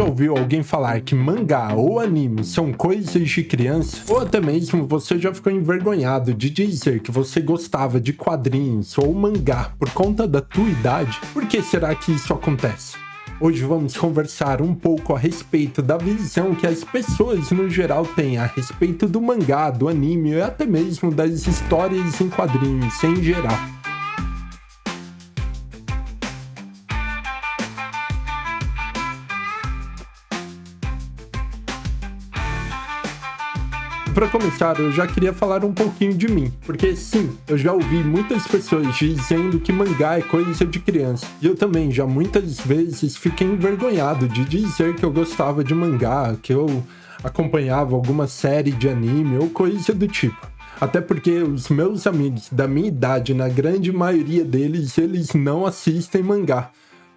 já ouviu alguém falar que mangá ou anime são coisas de criança? Ou até mesmo você já ficou envergonhado de dizer que você gostava de quadrinhos ou mangá por conta da tua idade? Por que será que isso acontece? Hoje vamos conversar um pouco a respeito da visão que as pessoas no geral têm a respeito do mangá, do anime e até mesmo das histórias em quadrinhos em geral. Para começar, eu já queria falar um pouquinho de mim, porque sim, eu já ouvi muitas pessoas dizendo que mangá é coisa de criança, e eu também já muitas vezes fiquei envergonhado de dizer que eu gostava de mangá, que eu acompanhava alguma série de anime ou coisa do tipo. Até porque os meus amigos da minha idade, na grande maioria deles, eles não assistem mangá.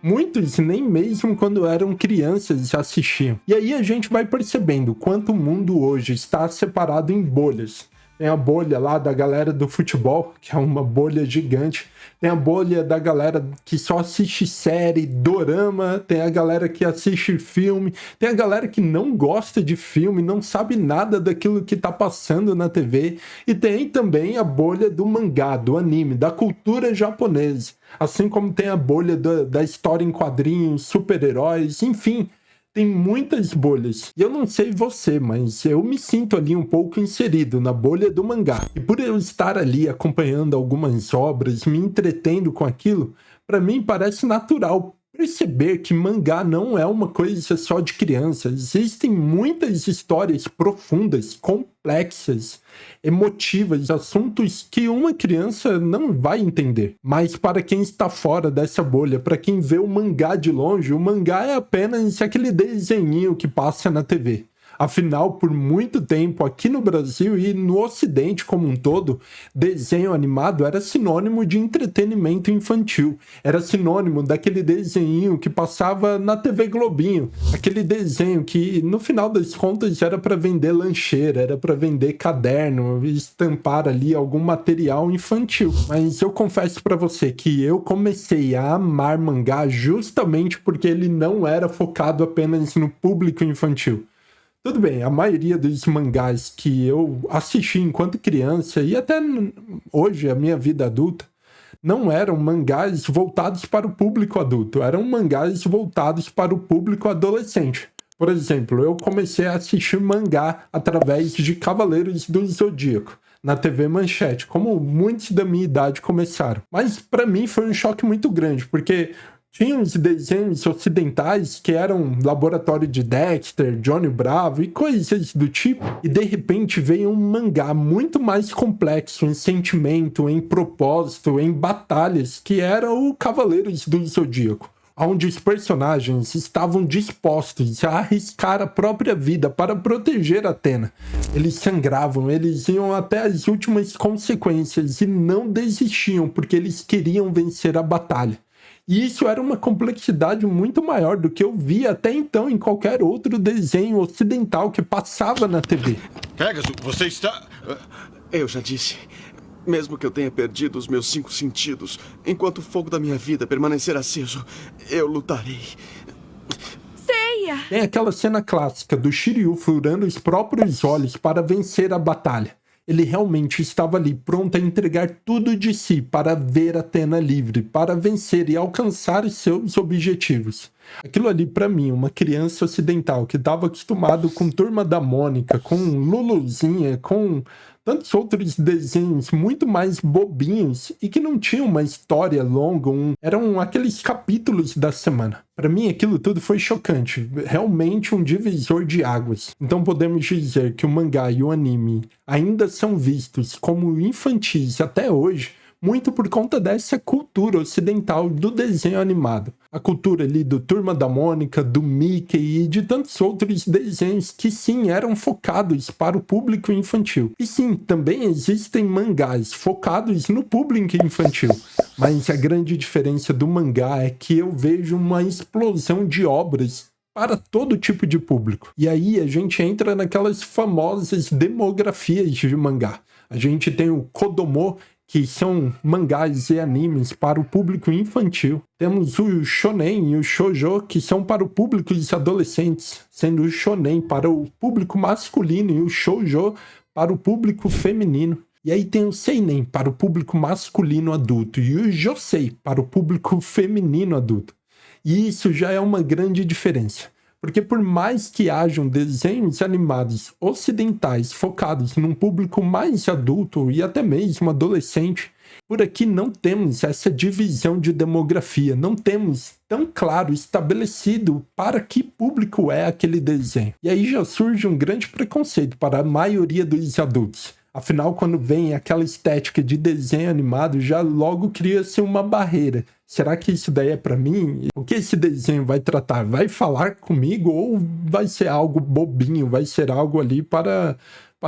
Muitos nem mesmo quando eram crianças assistiam. E aí a gente vai percebendo quanto o mundo hoje está separado em bolhas. Tem a bolha lá da galera do futebol, que é uma bolha gigante. Tem a bolha da galera que só assiste série, dorama. Tem a galera que assiste filme. Tem a galera que não gosta de filme, não sabe nada daquilo que tá passando na TV. E tem também a bolha do mangá, do anime, da cultura japonesa. Assim como tem a bolha da história em quadrinhos, super-heróis, enfim. Tem muitas bolhas. E eu não sei você, mas eu me sinto ali um pouco inserido na bolha do mangá. E por eu estar ali acompanhando algumas obras, me entretendo com aquilo, para mim parece natural perceber que mangá não é uma coisa só de criança. Existem muitas histórias profundas, complexas, emotivas, assuntos que uma criança não vai entender. Mas para quem está fora dessa bolha, para quem vê o mangá de longe, o mangá é apenas aquele desenhinho que passa na TV. Afinal, por muito tempo aqui no Brasil e no Ocidente como um todo, desenho animado era sinônimo de entretenimento infantil. Era sinônimo daquele desenho que passava na TV Globinho. Aquele desenho que, no final das contas, era para vender lancheira, era para vender caderno, estampar ali algum material infantil. Mas eu confesso para você que eu comecei a amar mangá justamente porque ele não era focado apenas no público infantil. Tudo bem, a maioria dos mangás que eu assisti enquanto criança e até hoje, a minha vida adulta, não eram mangás voltados para o público adulto, eram mangás voltados para o público adolescente. Por exemplo, eu comecei a assistir mangá através de Cavaleiros do Zodíaco, na TV Manchete, como muitos da minha idade começaram. Mas para mim foi um choque muito grande, porque tinha uns desenhos ocidentais que eram Laboratório de Dexter, Johnny Bravo e coisas do tipo. E de repente veio um mangá muito mais complexo em sentimento, em propósito, em batalhas, que era o Cavaleiros do Zodíaco, onde os personagens estavam dispostos a arriscar a própria vida para proteger Atena. Eles sangravam, eles iam até as últimas consequências e não desistiam porque eles queriam vencer a batalha. E isso era uma complexidade muito maior do que eu via até então em qualquer outro desenho ocidental que passava na TV. Pegasus, você está... Eu já disse, mesmo que eu tenha perdido os meus 5 sentidos, enquanto o fogo da minha vida permanecer aceso, eu lutarei. Seiya! Tem aquela cena clássica do Shiryu furando os próprios olhos para vencer a batalha. Ele realmente estava ali, pronto a entregar tudo de si para ver Atena livre, para vencer e alcançar os seus objetivos. Aquilo ali, para mim, uma criança ocidental que estava acostumado com Turma da Mônica, com Luluzinha, com tantos outros desenhos muito mais bobinhos e que não tinham uma história longa, eram aqueles capítulos da semana. Para mim, aquilo tudo foi chocante, realmente um divisor de águas. Então podemos dizer que o mangá e o anime ainda são vistos como infantis até hoje, muito por conta dessa cultura ocidental do desenho animado. A cultura ali do Turma da Mônica, do Mickey e de tantos outros desenhos que sim, eram focados para o público infantil. E sim, também existem mangás focados no público infantil. Mas a grande diferença do mangá é que eu vejo uma explosão de obras para todo tipo de público. E aí a gente entra naquelas famosas demografias de mangá. A gente tem o Kodomo, que são mangás e animes para o público infantil. Temos o shonen e o shoujo, que são para o público dos adolescentes, sendo o shonen para o público masculino e o shoujo para o público feminino. E aí tem o seinen para o público masculino adulto e o josei para o público feminino adulto. E isso já é uma grande diferença. Porque por mais que hajam desenhos animados ocidentais focados num público mais adulto e até mesmo adolescente, por aqui não temos essa divisão de demografia, não temos tão claro estabelecido para que público é aquele desenho. E aí já surge um grande preconceito para a maioria dos adultos. Afinal, quando vem aquela estética de desenho animado, já logo cria-se uma barreira. Será que isso daí é pra mim? O que esse desenho vai tratar? Vai falar comigo ou vai ser algo bobinho? Vai ser algo ali para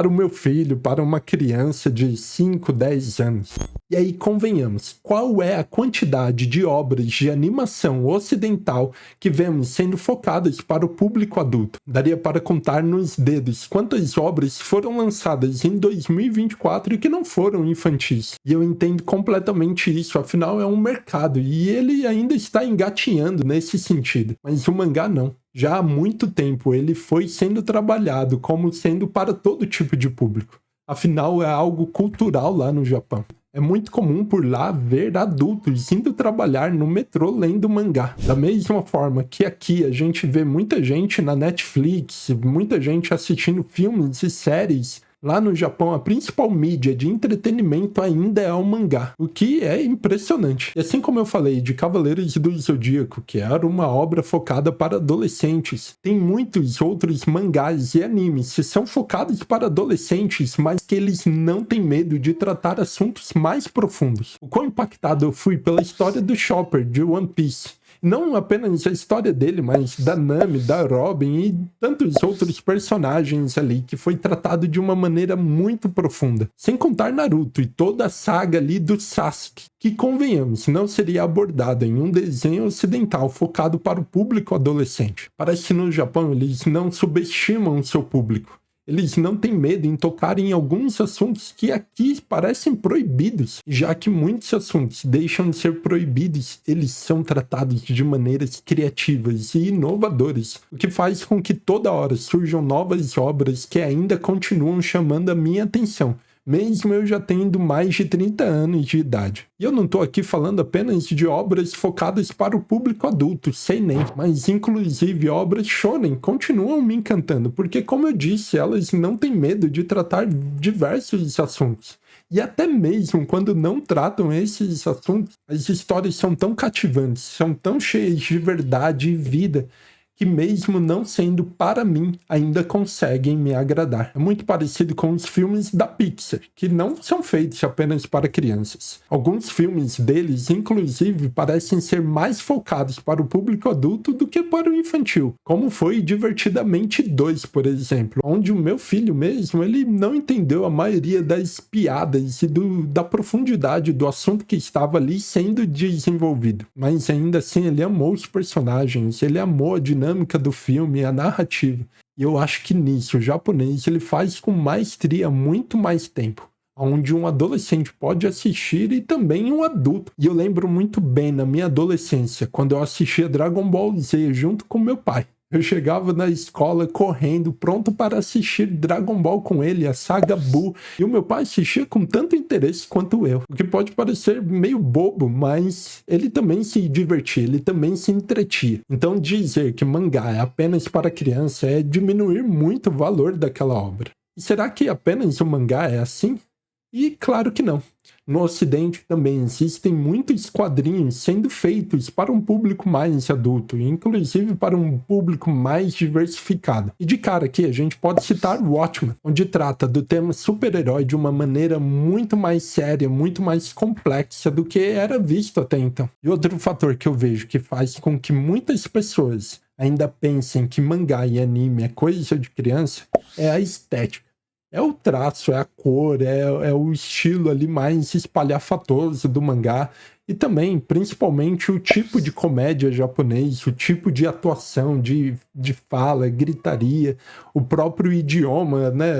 o meu filho, para uma criança de 5, 10 anos? E aí, convenhamos, qual é a quantidade de obras de animação ocidental que vemos sendo focadas para o público adulto? Daria para contar nos dedos quantas obras foram lançadas em 2024 e que não foram infantis. E eu entendo completamente isso, afinal é um mercado e ele ainda está engatinhando nesse sentido. Mas o mangá não. Já há muito tempo ele foi sendo trabalhado como sendo para todo tipo de público. Afinal, é algo cultural lá no Japão. É muito comum por lá ver adultos indo trabalhar no metrô lendo mangá. Da mesma forma que aqui a gente vê muita gente na Netflix, muita gente assistindo filmes e séries, lá no Japão a principal mídia de entretenimento ainda é o mangá, o que é impressionante. E assim como eu falei de Cavaleiros do Zodíaco, que era uma obra focada para adolescentes, tem muitos outros mangás e animes que são focados para adolescentes, mas que eles não têm medo de tratar assuntos mais profundos. O quão impactado eu fui pela história do Chopper de One Piece. Não apenas a história dele, mas da Nami, da Robin e tantos outros personagens ali, que foi tratado de uma maneira muito profunda. Sem contar Naruto e toda a saga ali do Sasuke, que convenhamos, não seria abordada em um desenho ocidental focado para o público adolescente. Parece que no Japão eles não subestimam o seu público. Eles não têm medo em tocar em alguns assuntos que aqui parecem proibidos. Já que muitos assuntos deixam de ser proibidos, eles são tratados de maneiras criativas e inovadoras, o que faz com que toda hora surjam novas obras que ainda continuam chamando a minha atenção, mesmo eu já tendo mais de 30 anos de idade. E eu não estou aqui falando apenas de obras focadas para o público adulto, seinen, mas inclusive obras shonen continuam me encantando, porque como eu disse, elas não têm medo de tratar diversos assuntos. E até mesmo quando não tratam esses assuntos, as histórias são tão cativantes, são tão cheias de verdade e vida, que mesmo não sendo para mim, ainda conseguem me agradar. É muito parecido com os filmes da Pixar, que não são feitos apenas para crianças. Alguns filmes deles, inclusive, parecem ser mais focados para o público adulto do que para o infantil, como foi Divertidamente 2, por exemplo, onde o meu filho mesmo, ele não entendeu a maioria das piadas e da profundidade do assunto que estava ali sendo desenvolvido. Mas ainda assim, ele amou os personagens, ele amou a dinâmica do filme, a narrativa. E eu acho que nisso o japonês ele faz com maestria há muito mais tempo, onde um adolescente pode assistir e também um adulto. E eu lembro muito bem na minha adolescência, quando eu assistia Dragon Ball Z junto com meu pai. Eu chegava na escola correndo, pronto para assistir Dragon Ball com ele, a saga Buu. E o meu pai assistia com tanto interesse quanto eu. O que pode parecer meio bobo, mas ele também se divertia, ele também se entretia. Então dizer que mangá é apenas para criança é diminuir muito o valor daquela obra. E será que apenas o mangá é assim? E claro que não. No Ocidente também existem muitos quadrinhos sendo feitos para um público mais adulto, inclusive para um público mais diversificado. E de cara aqui a gente pode citar Watchmen, onde trata do tema super-herói de uma maneira muito mais séria, muito mais complexa do que era visto até então. E outro fator que eu vejo que faz com que muitas pessoas ainda pensem que mangá e anime é coisa de criança é a estética. É o traço, é a cor, é o estilo ali mais espalhafatoso do mangá. E também, principalmente, o tipo de comédia japonês, o tipo de atuação, de fala, gritaria, o próprio idioma, né?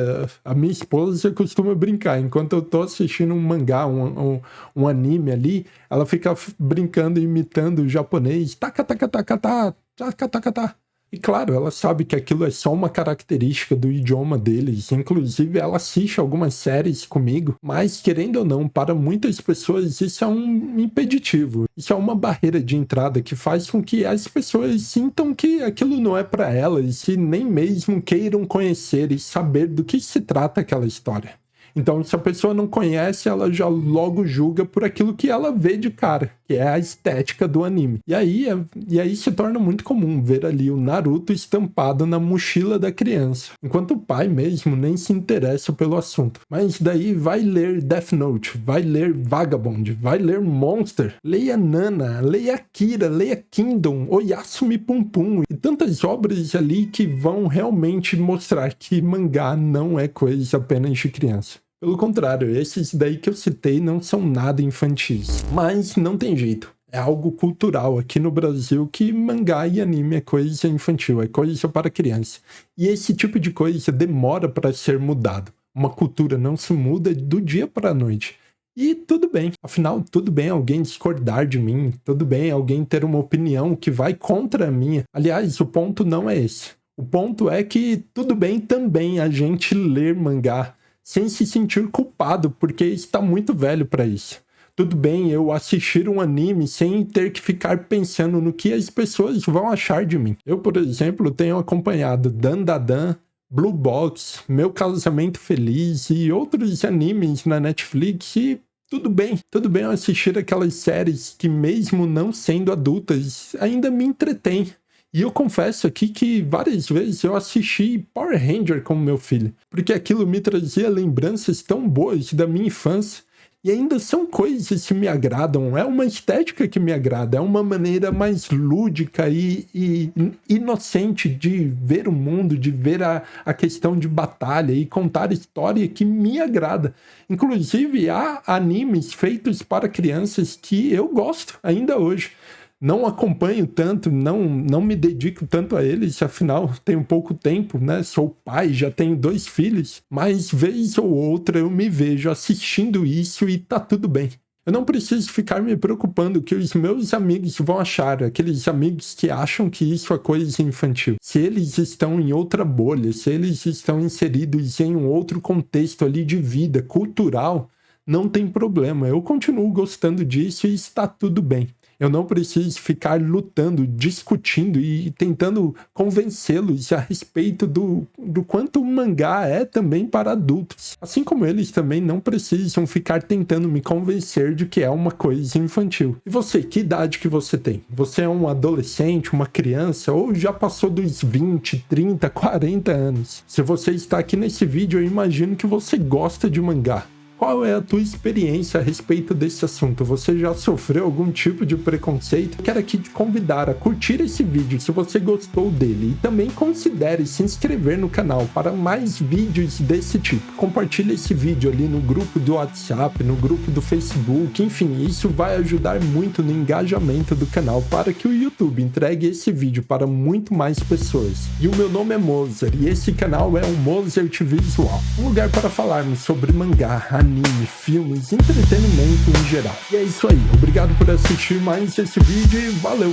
A minha esposa costuma brincar. Enquanto eu tô assistindo um mangá, um anime ali, ela fica brincando, imitando o japonês. Taka, taka, taka, taka, taka, taka, taka. E claro, ela sabe que aquilo é só uma característica do idioma deles. Inclusive, ela assiste algumas séries comigo, mas querendo ou não, para muitas pessoas isso é um impeditivo. Isso é uma barreira de entrada que faz com que as pessoas sintam que aquilo não é para elas e nem mesmo queiram conhecer e saber do que se trata aquela história. Então, se a pessoa não conhece, ela já logo julga por aquilo que ela vê de cara, que é a estética do anime. E aí se torna muito comum ver ali o Naruto estampado na mochila da criança, enquanto o pai mesmo nem se interessa pelo assunto. Mas daí vai ler Death Note, vai ler Vagabond, vai ler Monster, leia Nana, leia Akira, leia Kingdom, Oyasumi Pum Pum e tantas obras ali que vão realmente mostrar que mangá não é coisa apenas de criança. Pelo contrário, esses daí que eu citei não são nada infantis. Mas não tem jeito. É algo cultural aqui no Brasil que mangá e anime é coisa infantil, é coisa para criança. E esse tipo de coisa demora para ser mudado. Uma cultura não se muda do dia para a noite. E tudo bem. Afinal, tudo bem alguém discordar de mim. Tudo bem alguém ter uma opinião que vai contra a minha. Aliás, o ponto não é esse. O ponto é que tudo bem também a gente ler mangá sem se sentir culpado, porque está muito velho para isso. Tudo bem eu assistir um anime sem ter que ficar pensando no que as pessoas vão achar de mim. Eu, por exemplo, tenho acompanhado Dandadan, Blue Box, Meu Casamento Feliz e outros animes na Netflix e tudo bem eu assistir aquelas séries que mesmo não sendo adultas ainda me entretêm. E eu confesso aqui que várias vezes eu assisti Power Ranger com meu filho, porque aquilo me trazia lembranças tão boas da minha infância, e ainda são coisas que me agradam, é uma estética que me agrada, é uma maneira mais lúdica e inocente de ver o mundo, de ver a questão de batalha e contar história que me agrada. Inclusive, há animes feitos para crianças que eu gosto ainda hoje. Não acompanho tanto, não me dedico tanto a eles, afinal tenho pouco tempo, né? Sou pai, já tenho 2 filhos, mas vez ou outra eu me vejo assistindo isso e tá tudo bem. Eu não preciso ficar me preocupando o que os meus amigos vão achar, aqueles amigos que acham que isso é coisa infantil. Se eles estão em outra bolha, se eles estão inseridos em um outro contexto ali de vida, cultural, não tem problema. Eu continuo gostando disso e está tudo bem. Eu não preciso ficar lutando, discutindo e tentando convencê-los a respeito do quanto o mangá é também para adultos. Assim como eles também não precisam ficar tentando me convencer de que é uma coisa infantil. E você, que idade que você tem? Você é um adolescente, uma criança ou já passou dos 20, 30, 40 anos? Se você está aqui nesse vídeo, eu imagino que você gosta de mangá. Qual é a tua experiência a respeito desse assunto? Você já sofreu algum tipo de preconceito? Quero aqui te convidar a curtir esse vídeo se você gostou dele e também considere se inscrever no canal para mais vídeos desse tipo. Compartilhe esse vídeo ali no grupo do WhatsApp, no grupo do Facebook, enfim, isso vai ajudar muito no engajamento do canal para que o YouTube entregue esse vídeo para muito mais pessoas. E o meu nome é Mozart e esse canal é o Mozart Visual, um lugar para falarmos sobre mangá, anime, filmes, entretenimento em geral. E é isso aí. Obrigado por assistir mais esse vídeo e valeu!